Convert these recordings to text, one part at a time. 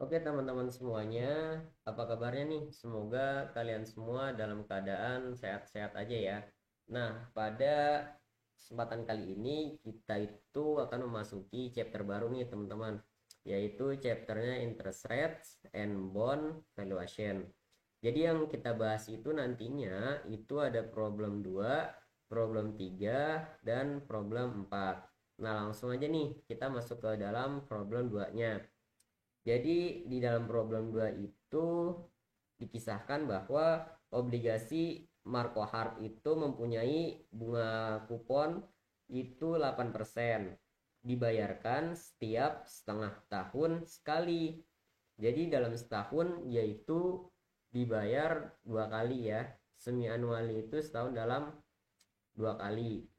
Oke teman-teman semuanya, apa kabarnya nih? Semoga kalian semua dalam keadaan sehat-sehat aja ya. Nah, pada kesempatan kali ini kita itu akan memasuki chapter baru nih teman-teman, yaitu chapternya interest rates and bond valuation. Jadi yang kita bahas itu nantinya itu ada problem 2, problem 3, dan problem 4. Nah, langsung aja nih kita masuk ke dalam problem 2-nya. Jadi di dalam problem 2 itu dikisahkan bahwa obligasi Marco Hart itu mempunyai bunga kupon itu 8%, dibayarkan setiap setengah tahun sekali. Jadi dalam setahun yaitu dibayar dua kali ya. Semi anuali itu setahun dalam dua kali.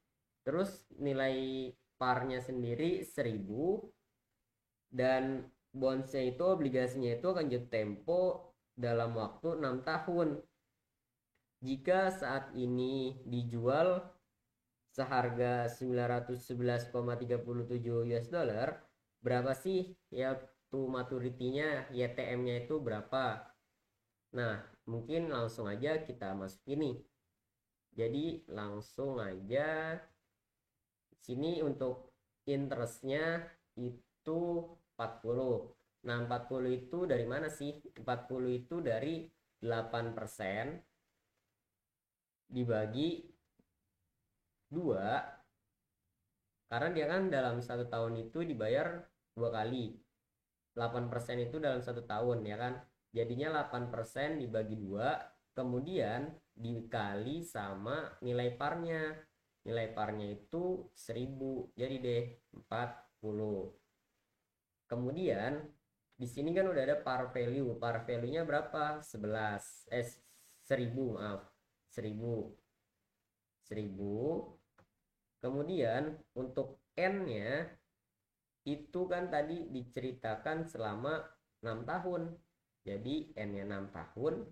Terus nilai parnya sendiri 1.000, dan bondsnya itu obligasinya itu akan jatuh tempo dalam waktu 6 tahun. Jika saat ini dijual seharga 911,37 US dollar, berapa sih ya to maturity-nya, YTM-nya itu berapa? Nah, mungkin langsung aja kita masuk ini. Jadi langsung aja sini untuk interestnya itu 40. Nah, 40 itu dari mana sih? 40 itu dari 8% dibagi 2, karena dia kan dalam satu tahun itu dibayar dua kali. 8% itu dalam satu tahun ya kan. Jadinya 8% dibagi 2, kemudian dikali sama nilai parnya. Nilai parnya itu 1.000. Jadi deh 40. Kemudian di sini kan udah ada par value. Par value-nya berapa? 11. 1.000, maaf. 1.000. 1.000. Kemudian untuk N-nya itu kan tadi diceritakan selama 6 tahun. Jadi N-nya 6 tahun.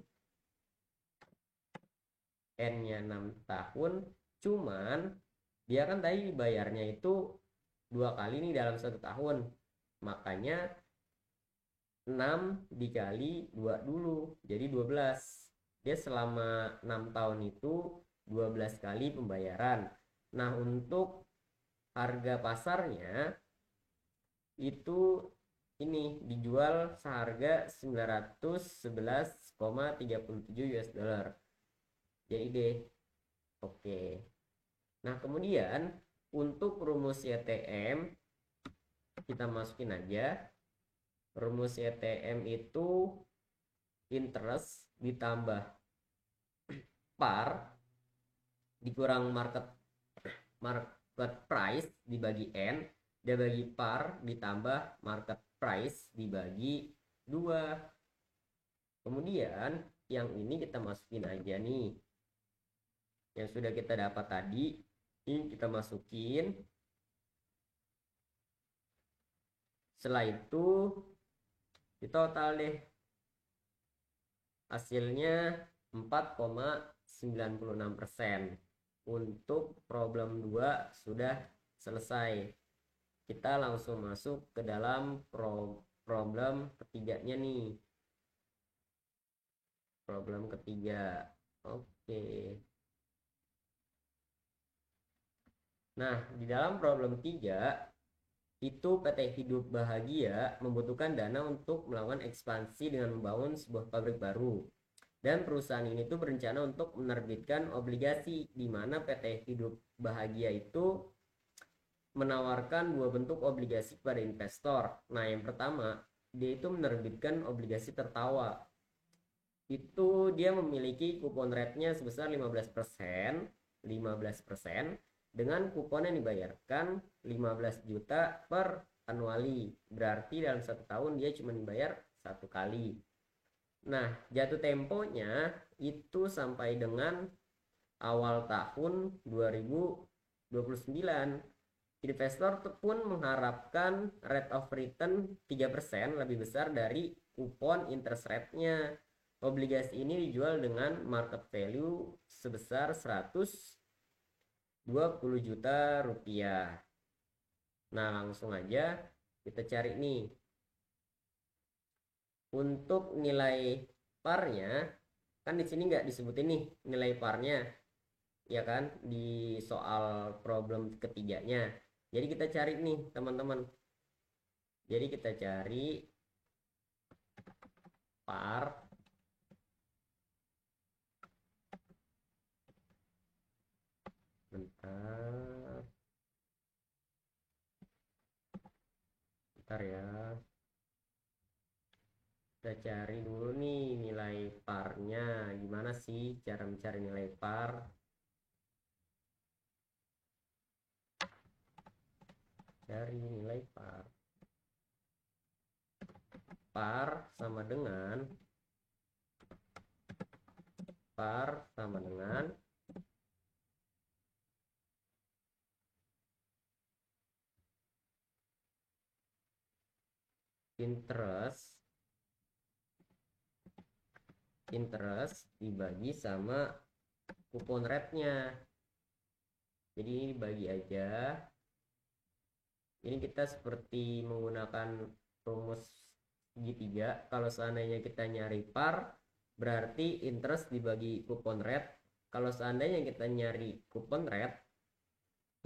N-nya 6 tahun. Cuman dia kan tadi bayarnya itu dua kali nih dalam satu tahun. Makanya 6 dikali 2 dulu, jadi 12. Dia selama 6 tahun itu 12 kali pembayaran. Nah, untuk harga pasarnya itu ini dijual seharga 911,37 US dollar. Jadi deh. Oke. Nah, kemudian untuk rumus YTM kita masukin aja. Rumus YTM itu interest ditambah par dikurang market price dibagi N, dia bagi par ditambah market price dibagi 2. Kemudian yang ini kita masukin aja nih, yang sudah kita dapat tadi ini kita masukin. Setelah itu di total deh hasilnya 4,96%. Untuk problem 2 sudah selesai. Kita langsung masuk ke dalam problem ketiganya nih. Problem ketiga. Oke. Nah, di dalam problem 3 itu PT Hidup Bahagia membutuhkan dana untuk melakukan ekspansi dengan membangun sebuah pabrik baru. Dan perusahaan ini tuh berencana untuk menerbitkan obligasi, di mana PT Hidup Bahagia itu menawarkan dua bentuk obligasi kepada investor. Nah, yang pertama, dia itu menerbitkan obligasi tertawa. Itu dia memiliki kupon rate-nya sebesar 15%, 15% dengan kupon yang dibayarkan 15 juta per anuali. Berarti dalam satu tahun dia cuma dibayar satu kali. Nah, jatuh temponya itu sampai dengan awal tahun 2029. Investor pun mengharapkan rate of return 3% lebih besar dari kupon interest rate-nya. Obligasi ini dijual dengan market value sebesar 120 juta rupiah. Nah, langsung aja kita cari nih. Untuk nilai parnya kan di sini nggak disebutin nih nilai parnya, ya kan, di soal problem ketiganya. Jadi kita cari nih teman-teman. Jadi kita cari par, bentar, bentar ya. Kita cari dulu nih nilai parnya. Gimana sih cara mencari nilai par? Cari nilai par. Par sama dengan interest dibagi sama kupon rate-nya. Jadi ini dibagi aja. Ini kita seperti menggunakan rumus segitiga. Kalau seandainya kita nyari par, berarti interest dibagi kupon rate. Kalau seandainya kita nyari kupon rate,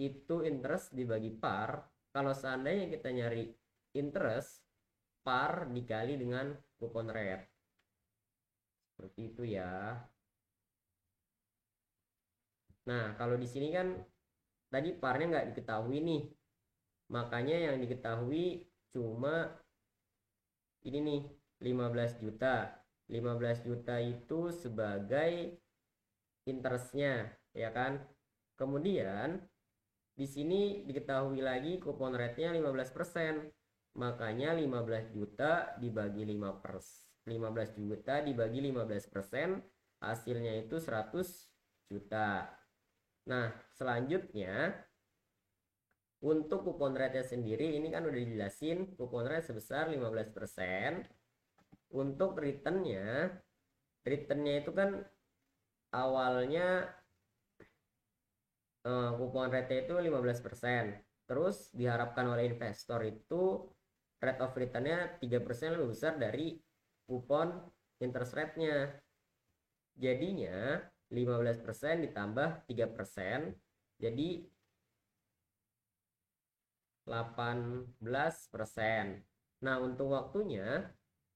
itu interest dibagi par. Kalau seandainya kita nyari interest, par dikali dengan kupon rate. Seperti itu ya. Nah, kalau di sini kan tadi parnya nggak diketahui nih. Makanya yang diketahui cuma ini nih, 15 juta. 15 juta itu sebagai interestnya, ya kan? Kemudian di sini diketahui lagi kupon rate-nya 15%. Makanya 15 juta dibagi 15 juta dibagi 15%, hasilnya itu 100 juta. Nah, selanjutnya untuk kupon rate sendiri ini kan udah dijelasin, kupon rate sebesar 15%. Untuk returnnya itu kan awalnya kupon rate itu 15%. Terus diharapkan oleh investor itu rate of returnnya 3% lebih besar dari kupon interest rate-nya. Jadinya 15% ditambah 3%, jadi 18%. Nah, untuk waktunya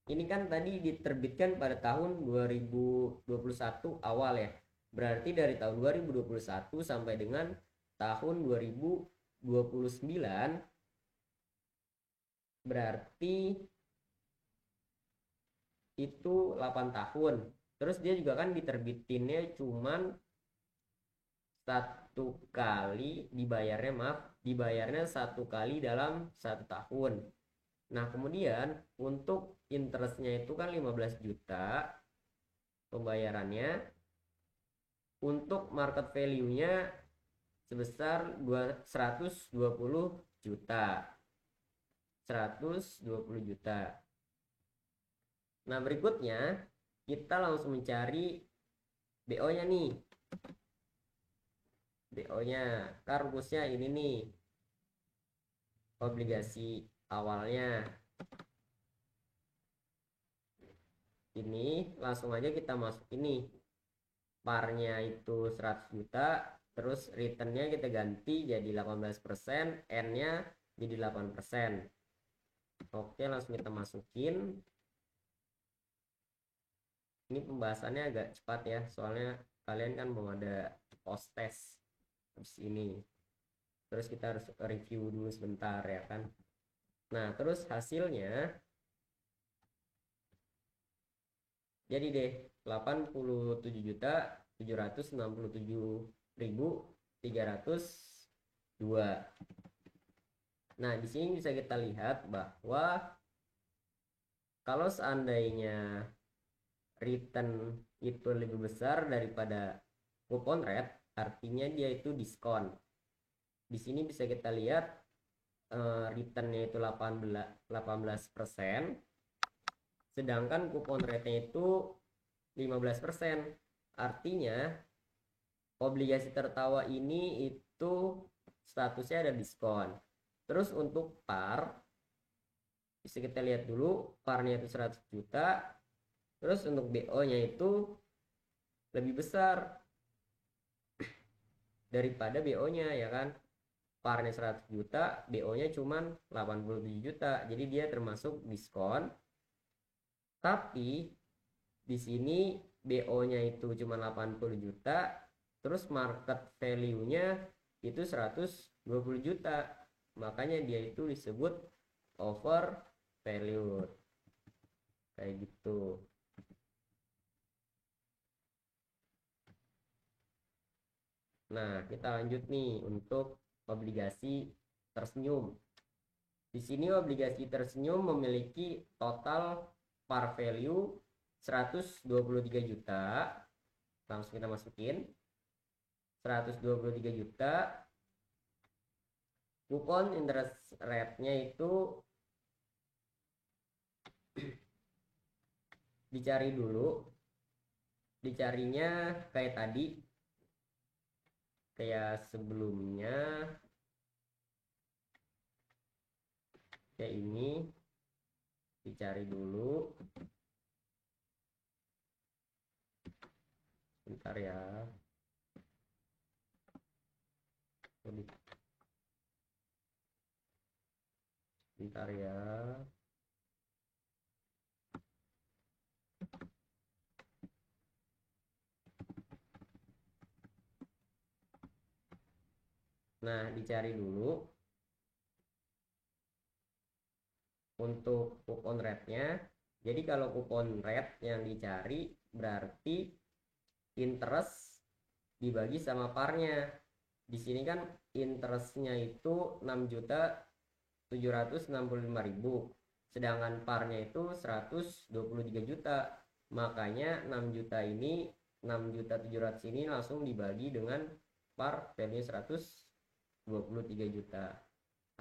ini kan tadi diterbitkan pada tahun 2021 awal ya. Berarti dari tahun 2021 sampai dengan tahun 2029, berarti itu 8 tahun. Terus dia juga kan diterbitinnya cuman satu kali dibayarnya satu kali dalam 1 tahun. Nah, kemudian untuk interestnya itu kan 15 juta pembayarannya. Untuk market value-nya sebesar 120 juta. 120 juta. Nah, berikutnya kita langsung mencari BO-nya nih. BO-nya kan rumusnya ini nih. Obligasi awalnya. Ini langsung aja kita masuk ini. Parnya itu 100 juta, terus returnnya kita ganti jadi 18%, N-nya jadi 8%. Oke, langsung kita masukin. Ini pembahasannya agak cepat ya, soalnya kalian kan mau ada post test habis ini. Terus kita harus review dulu sebentar ya kan. Nah, terus hasilnya jadi deh 87.767.302. Nah, di sini bisa kita lihat bahwa kalau seandainya return itu lebih besar daripada coupon rate, artinya dia itu diskon. Di sini bisa kita lihat returnnya itu 18%, sedangkan coupon rate-nya itu 15%. Artinya obligasi tertawa ini itu statusnya ada diskon. Terus untuk par bisa kita lihat dulu parnya itu 100 juta, terus untuk BO nya itu lebih besar daripada BO nya ya kan. Parnya 100 juta, BO nya cuman 87 juta, jadi dia termasuk diskon. Tapi di sini BO nya itu cuma 80 juta, terus market value nya itu 120 juta, makanya dia itu disebut over value kayak gitu. Nah, kita lanjut nih untuk obligasi tersenyum. Di sini obligasi tersenyum memiliki total par value 123 juta. Langsung kita masukin 123 juta. Kupon interest rate-nya itu dicari dulu. Dicarinya kayak tadi, kayak sebelumnya, kayak ini. Dicari dulu, bentar ya. Bentar ya. Nah, dicari dulu untuk kupon rate-nya. Jadi kalau kupon rate yang dicari berarti interest dibagi sama parnya. Di sini kan interestnya itu 6.765.000, sedangkan parnya itu 123 juta. Makanya 6 juta ini, 6.700 ini langsung dibagi dengan par value 123 juta.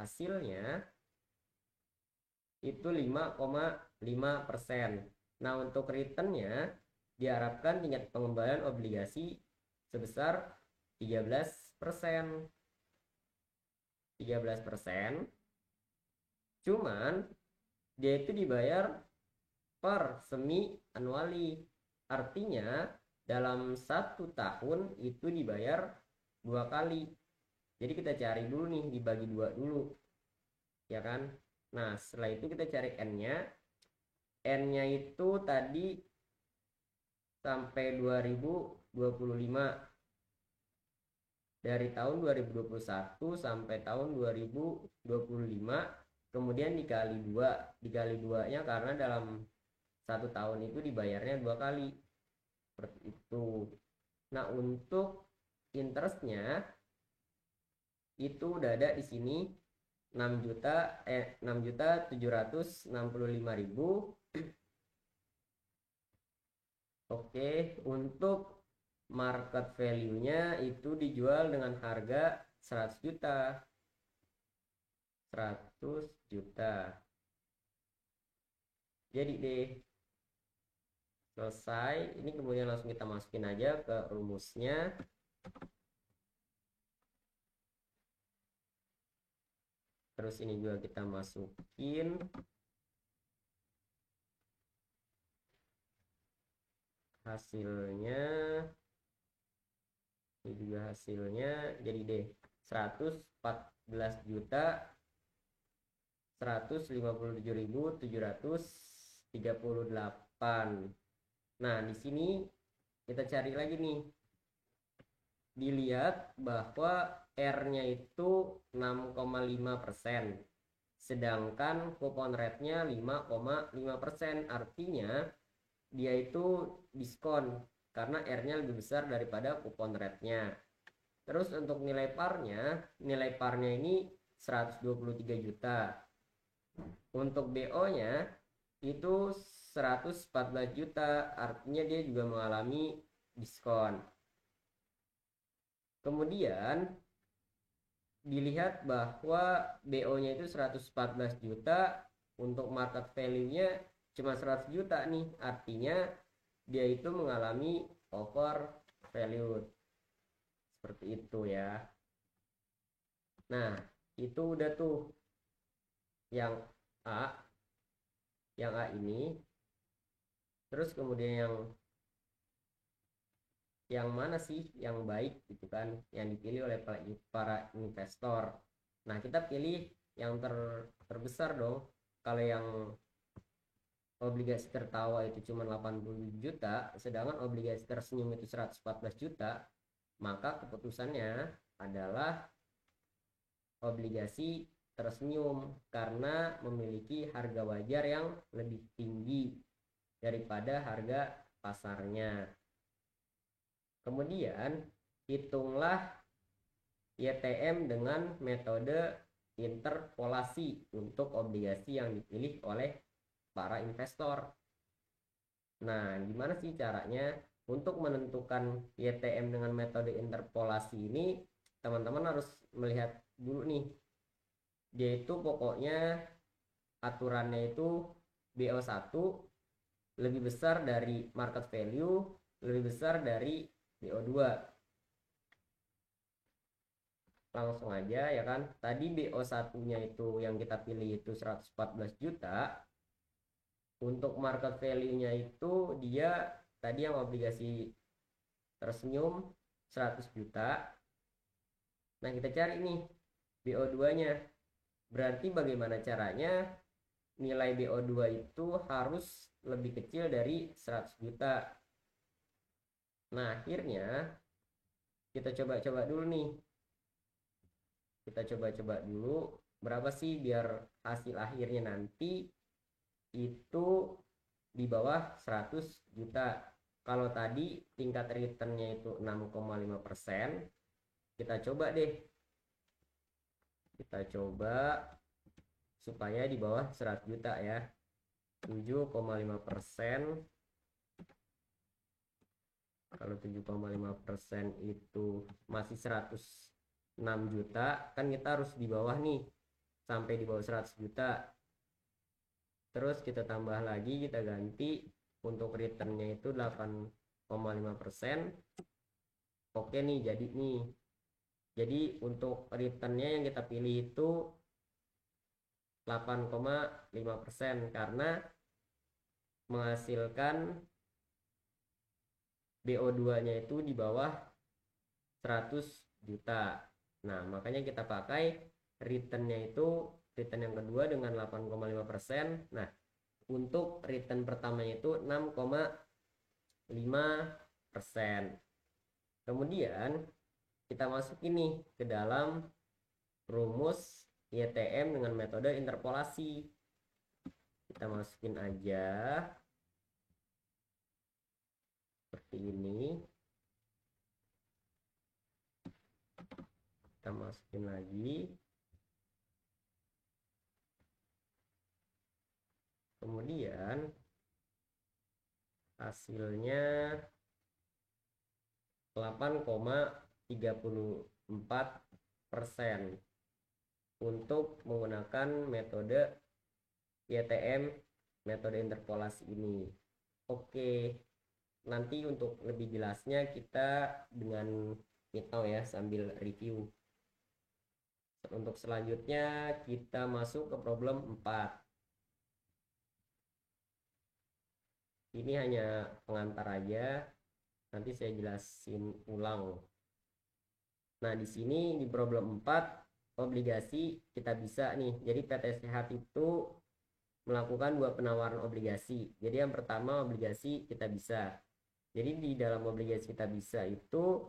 Hasilnya itu 5,5%. Nah, untuk returnnya diharapkan tingkat pengembalian obligasi sebesar 13%. 13%. Cuman dia itu dibayar per semi annually. Artinya dalam 1 tahun itu dibayar 2 kali. Jadi kita cari dulu nih, dibagi 2 dulu. Ya kan? Nah, setelah itu kita cari N-nya. N-nya itu tadi sampai 2025. Dari tahun 2021 sampai tahun 2025, kemudian dikali 2. Dikali 2-nya karena dalam 1 tahun itu dibayarnya 2 kali. Seperti itu. Nah, untuk interestnya itu udah ada di sini 6.765.000. Oke, untuk market value-nya itu dijual dengan harga 100 juta. 100 juta. Jadi deh, selesai. Ini kemudian langsung kita masukin aja ke rumusnya. Terus ini juga kita masukin. Hasilnya, ini juga hasilnya. Jadi deh, 114 juta 157.738. Nah, di sini kita cari lagi nih. Dilihat bahwa R-nya itu 6,5%. Sedangkan kupon rate-nya 5,5%. Artinya dia itu diskon karena R-nya lebih besar daripada kupon rate-nya. Terus untuk nilai parnya ini 123 juta. Untuk BO-nya itu 114 juta, artinya dia juga mengalami diskon. Kemudian dilihat bahwa BO-nya itu 114 juta, untuk market value-nya cuma 100 juta nih, artinya dia itu mengalami over value. Seperti itu ya. Nah, itu udah tuh yang A. yang A ini, terus kemudian yang mana sih yang baik gitu kan, yang dipilih oleh para investor. Nah, kita pilih yang terbesar dong. Kalau yang obligasi tertawa itu cuma 80 juta, sedangkan obligasi tersenyum itu 114 juta, maka keputusannya adalah obligasi tersenyum karena memiliki harga wajar yang lebih tinggi daripada harga pasarnya. Kemudian hitunglah YTM dengan metode interpolasi untuk obligasi yang dipilih oleh para investor. Nah, gimana sih caranya untuk menentukan YTM dengan metode interpolasi ini? Teman-teman harus melihat dulu nih. Dia itu pokoknya aturannya itu BO1 lebih besar dari market value, lebih besar dari BO2. Langsung aja ya kan. Tadi BO1-nya itu yang kita pilih itu 114 juta. Untuk market value-nya itu dia tadi yang obligasi tersenyum 100 juta. Nah, kita cari nih BO2-nya. Berarti bagaimana caranya nilai BO2 itu harus lebih kecil dari 100 juta. Nah, akhirnya kita coba-coba dulu nih. Kita coba-coba dulu berapa sih biar hasil akhirnya nanti itu di bawah 100 juta. Kalau tadi tingkat returnnya itu 6,5%, kita coba deh. Kita coba supaya di bawah 100 juta ya. 7,5%. Kalau 7,5% itu masih 106 juta, kan kita harus di bawah nih, sampai di bawah 100 juta. Terus kita tambah lagi, kita ganti untuk returnnya itu 8,5%. Oke nih, jadi nih. Jadi untuk returnnya yang kita pilih itu 8,5% karena menghasilkan BO2-nya itu di bawah 100 juta. Nah, makanya kita pakai returnnya itu return yang kedua dengan 8,5%. Nah, untuk return pertamanya itu 6,5%. Kemudian kita masukin nih ke dalam rumus YTM dengan metode interpolasi. Kita masukin aja seperti ini. Kita masukin lagi. Kemudian hasilnya 8,34% untuk menggunakan metode YTM, metode interpolasi ini. Oke, nanti untuk lebih jelasnya kita dengan Mitau ya sambil review. Untuk selanjutnya kita masuk ke problem 4. Ini hanya pengantar aja, nanti saya jelasin ulang. Nah, di sini di problem 4 obligasi kita bisa nih. Jadi PT Sehat itu melakukan 2 penawaran obligasi. Jadi yang pertama obligasi kita bisa. Jadi di dalam obligasi kita bisa itu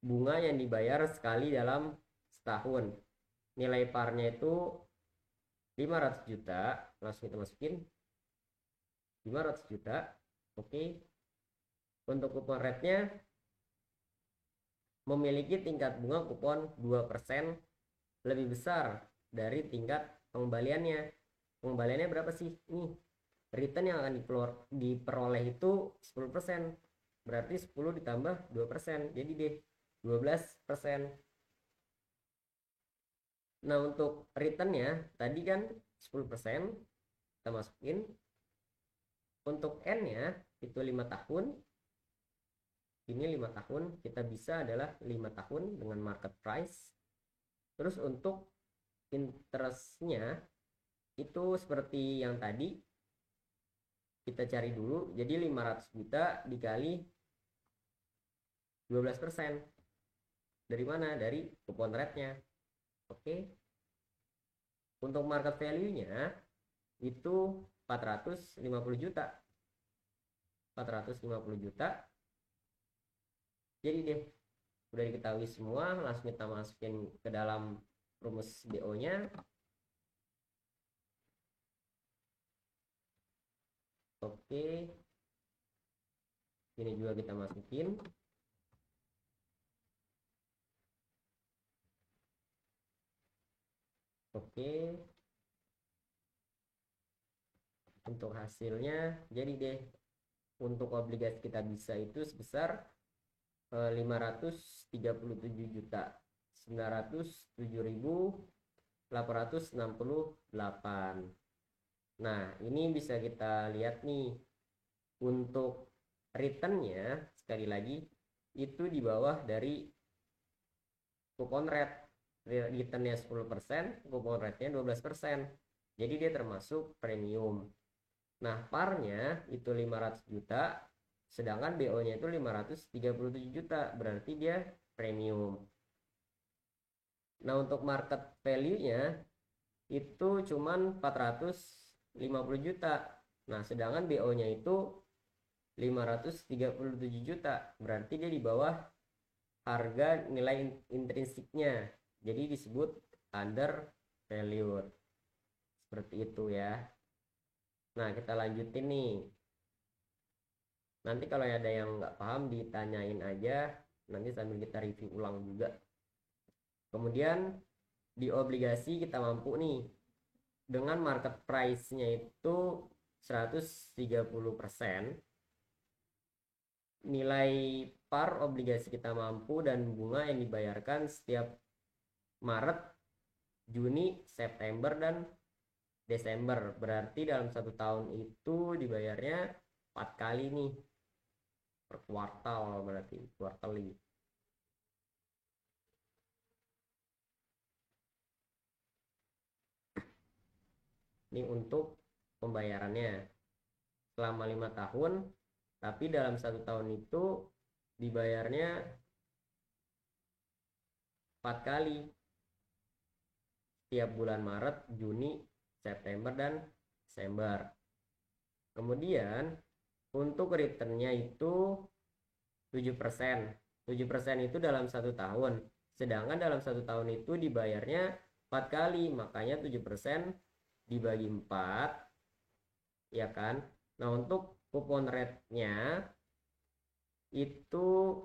bunga yang dibayar sekali dalam setahun. Nilai parnya itu 500 juta. Langsung kita masukin 500 juta. Oke. Untuk kupon rate-nya memiliki tingkat bunga kupon 2% lebih besar dari tingkat pengembaliannya. Pengembaliannya berapa sih? Nih, return yang akan diperoleh itu 10%. Berarti 10 ditambah 2%. Jadi deh 12%. Nah, untuk returnnya tadi kan 10%. Kita masukin. Untuk N-nya itu 5 tahun. Ini 5 tahun. Kita bisa adalah 5 tahun dengan market price. Terus untuk interestnya itu seperti yang tadi kita cari dulu. Jadi 500 juta dikali 12%. Dari mana? Dari coupon rate-nya. Oke. Untuk market value-nya itu 450 juta. 450 juta. Jadi deh, udah diketahui semua, langsung kita masukin ke dalam rumus BO-nya. Oke. Ini juga kita masukin. Oke. Untuk hasilnya jadi deh, untuk obligasi kita bisa itu sebesar 537 juta 907.868. Nah, ini bisa kita lihat nih, untuk returnnya sekali lagi itu di bawah dari coupon rate. Returnnya 10%, coupon rate-nya 12%. Jadi dia termasuk premium. Nah, parnya itu 500 juta, sedangkan BO-nya itu 537 juta, berarti dia premium. Nah, untuk market value-nya itu cuman 450 juta. Nah, sedangkan BO-nya itu 537 juta, berarti dia di bawah harga nilai intrinsiknya. Jadi disebut under valued. Seperti itu ya. Nah, kita lanjutin nih. Nanti kalau ada yang nggak paham ditanyain aja, nanti sambil kita review ulang juga. Kemudian di obligasi kita mampu nih dengan market price-nya itu 130%. Nilai par obligasi kita mampu dan bunga yang dibayarkan setiap Maret, Juni, September, dan Desember. Berarti dalam satu tahun itu dibayarnya 4 kali nih per kuartal, berarti quarterly. Ini untuk pembayarannya selama 5 tahun, tapi dalam satu tahun itu dibayarnya 4 kali setiap bulan Maret, Juni, September, dan Desember. Kemudian untuk returnnya itu 7%. 7% itu dalam satu tahun. Sedangkan dalam satu tahun itu dibayarnya 4 kali, makanya 7% dibagi 4, ya kan? Nah, untuk coupon rate-nya itu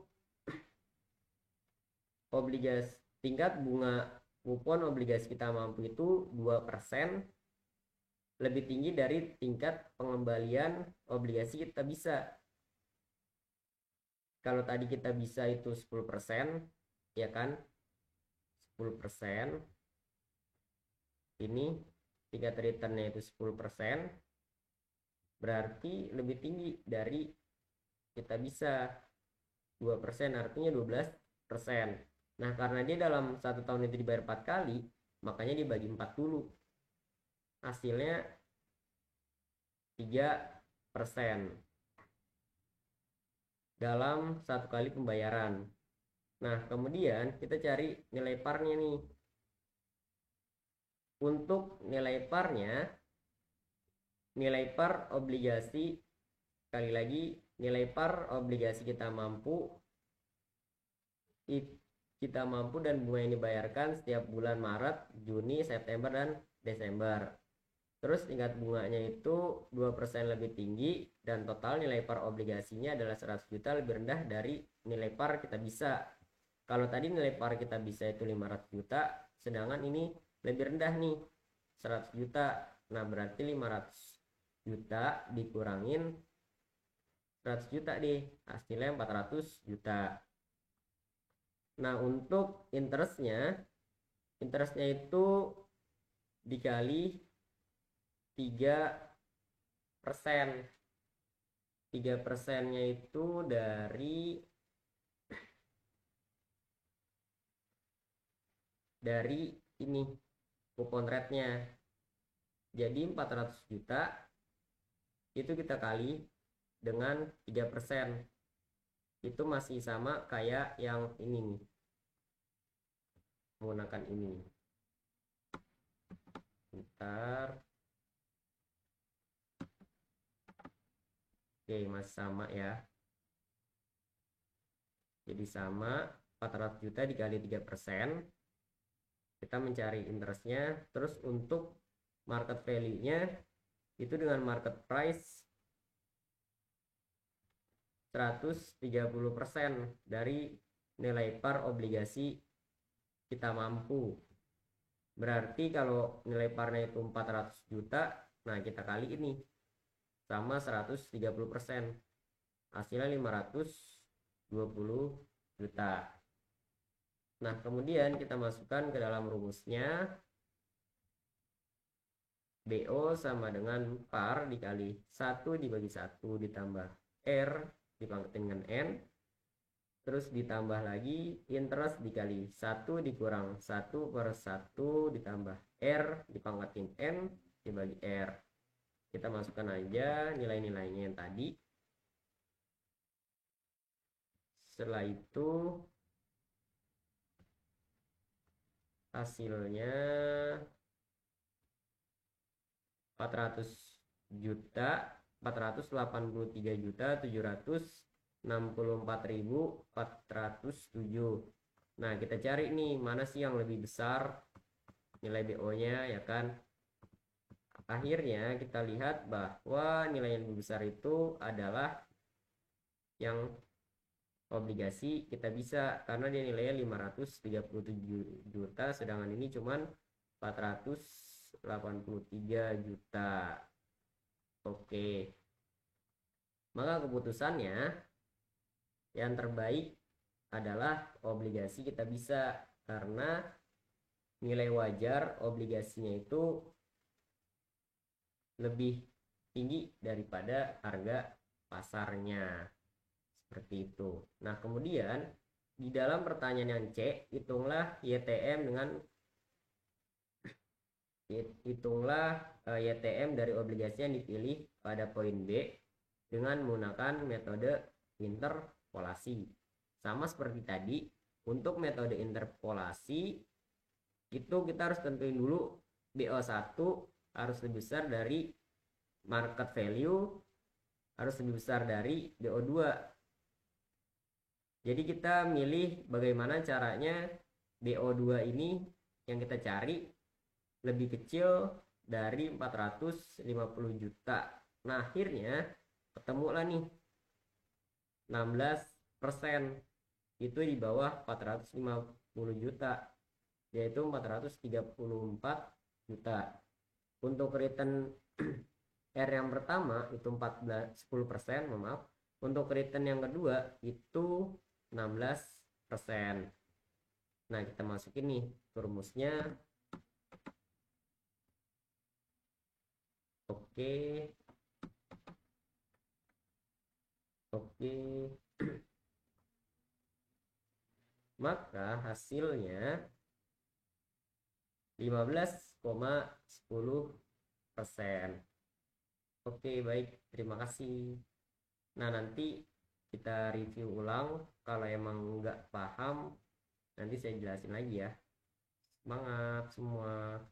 obligasi tingkat bunga kupon obligasi kita mampu itu 2%, lebih tinggi dari tingkat pengembalian obligasi kita bisa. Kalau tadi kita bisa itu 10%, ya kan? 10%. Ini tingkat returnnya itu 10%. Berarti lebih tinggi dari kita bisa 2%, artinya 12%. Nah, karena dia dalam satu tahun itu dibayar 4 kali, makanya dibagi 4 dulu. Hasilnya 3% dalam satu kali pembayaran. Nah, kemudian kita cari nilai parnya nih. Untuk nilai parnya, nilai par obligasi, sekali lagi, nilai par obligasi kita mampu dan bunga yang dibayarkan setiap bulan Maret, Juni, September, dan Desember. Terus tingkat bunganya itu 2% lebih tinggi, dan total nilai par obligasinya adalah 100 juta, lebih rendah dari nilai par kita bisa. Kalau tadi nilai par kita bisa itu 500 juta, sedangkan ini lebih rendah nih, 100 juta. Nah, berarti 500 juta dikurangin 100 juta deh, hasilnya 400 juta. Nah, untuk interestnya itu dikali 3%. 3%-nya itu dari ini coupon rate-nya. Jadi 400 juta itu kita kali dengan 3%. Itu masih sama kayak yang ini nih. Menggunakan ini. Bentar. Oke, masih sama ya. Jadi sama 400 juta dikali 3%. Kita mencari interestnya. Terus untuk market value-nya itu dengan market price 130% dari nilai par obligasi kita mampu. Berarti kalau nilai parnya itu 400 juta, nah kita kali ini sama 130%. Hasilnya 520 juta. Nah, kemudian kita masukkan ke dalam rumusnya. BO sama dengan par dikali 1 dibagi 1 ditambah R dipangkatin dengan N. Terus ditambah lagi interest dikali 1 dikurang 1/1 ditambah R dipangkatin N dibagi R. Kita masukkan aja nilai-nilainya yang tadi. Setelah itu hasilnya 483.764.407. Nah, kita cari nih mana sih yang lebih besar nilai BO-nya ya kan. Akhirnya kita lihat bahwa nilai yang lebih besar itu adalah yang obligasi. Kita bisa karena dia nilainya 537 juta, sedangkan ini cuman 483 juta. Oke. Maka keputusannya yang terbaik adalah obligasi kita bisa, karena nilai wajar obligasinya itu lebih tinggi daripada harga pasarnya. Seperti itu. Nah, kemudian di dalam pertanyaan yang C, hitunglah YTM dari obligasi yang dipilih pada poin B dengan menggunakan metode interpolasi. Sama seperti tadi, untuk metode interpolasi itu kita harus tentuin dulu BO1 harus lebih besar dari market value, harus lebih besar dari BO2. Jadi kita milih bagaimana caranya BO2 ini yang kita cari lebih kecil dari 450 juta. Nah, akhirnya ketemulah nih 16% itu di bawah 450 juta, yaitu 434 juta. Untuk return R yang pertama itu 10%, maaf. Untuk return yang kedua itu 16%. Nah, kita masukin nih rumusnya. Oke. Maka hasilnya 15,10%. Oke, baik. Terima kasih. Nah, nanti kita review ulang. Kalau emang nggak paham, nanti saya jelasin lagi ya. Semangat semua.